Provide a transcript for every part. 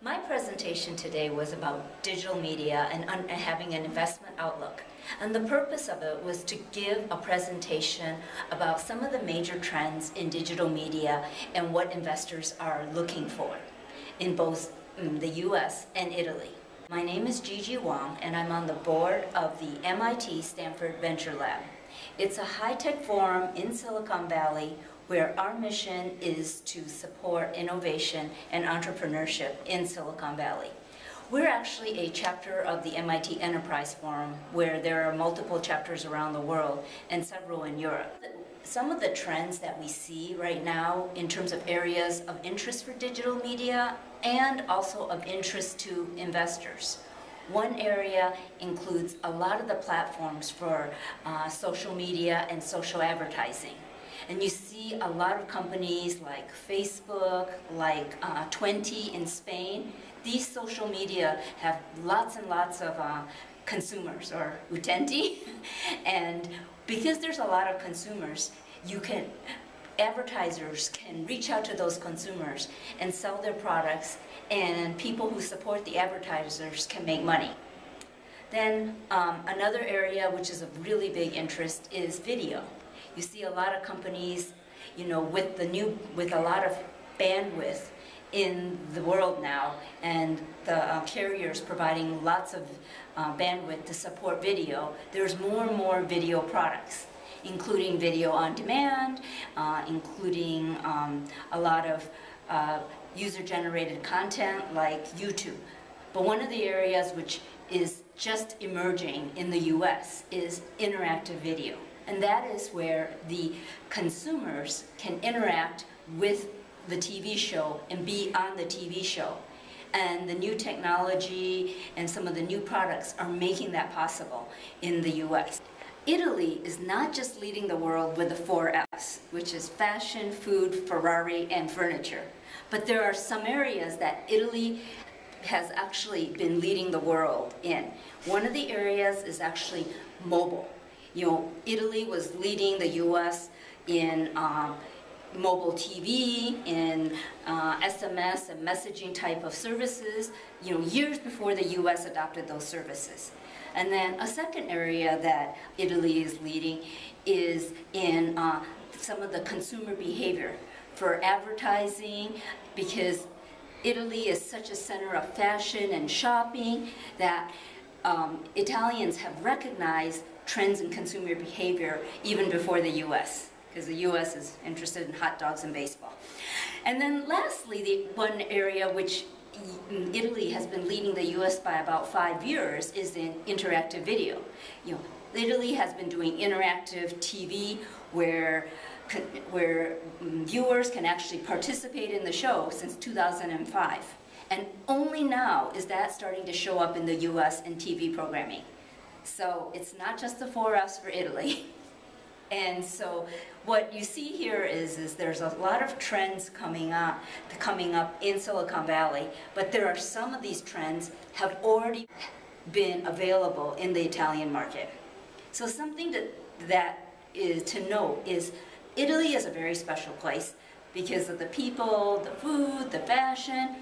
My presentation today was about digital media and having an investment outlook. And the purpose of it was to give a presentation about some of the major trends in digital media and what investors are looking for in both the US and Italy. My name is Gigi Wang, and I'm on the board of the MIT Stanford Venture Lab. It's a high-tech forum in Silicon Valley where our mission is to support innovation and entrepreneurship in Silicon Valley. We're actually a chapter of the MIT Enterprise Forum, where there are multiple chapters around the world and several in Europe. Some of the trends that we see right now in terms of areas of interest for digital media and also of interest to investors. One area includes a lot of the platforms for social media and social advertising. And you see a lot of companies like Facebook, like 20 in Spain. These social media have lots and lots of consumers, or utenti. And because there's a lot of consumers, advertisers can reach out to those consumers and sell their products, and people who support the advertisers can make money. Then another area which is of really big interest is video. You see a lot of companies, with a lot of bandwidth in the world now, and the carriers providing lots of bandwidth to support video. There's more and more video products, including video on demand, including a lot of user-generated content like YouTube. But one of the areas which is just emerging in the US is interactive video. And that is where the consumers can interact with the TV show and be on the TV show. And the new technology and some of the new products are making that possible in the US. Italy is not just leading the world with the 4Fs, which is fashion, food, Ferrari, and furniture. But there are some areas that Italy has actually been leading the world in. One of the areas is actually mobile. Italy was leading the US in mobile TV, in SMS and messaging type of services, years before the US adopted those services. And then a second area that Italy is leading is in some of the consumer behavior for advertising, because Italy is such a center of fashion and shopping that Italians have recognized trends in consumer behavior even before the US, because the US is interested in hot dogs and baseball. And then lastly, the one area which Italy has been leading the US by about 5 years is in interactive video. Italy has been doing interactive TV where viewers can actually participate in the show since 2005. And only now is that starting to show up in the US in TV programming. So it's not just the 4Fs for Italy. And so what you see here is there's a lot of trends coming up in Silicon Valley, but there are some of these trends have already been available in the Italian market. So something that is to note is Italy is a very special place because of the people, the food, the fashion,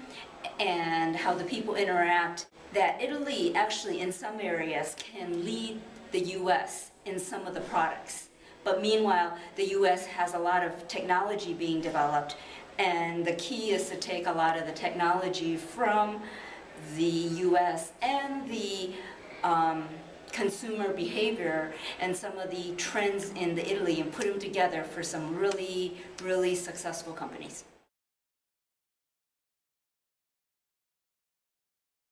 and how the people interact, that Italy actually in some areas can lead the US in some of the products. But meanwhile, the US has a lot of technology being developed, and the key is to take a lot of the technology from the US and the consumer behavior and some of the trends in Italy and put them together for some really, really successful companies.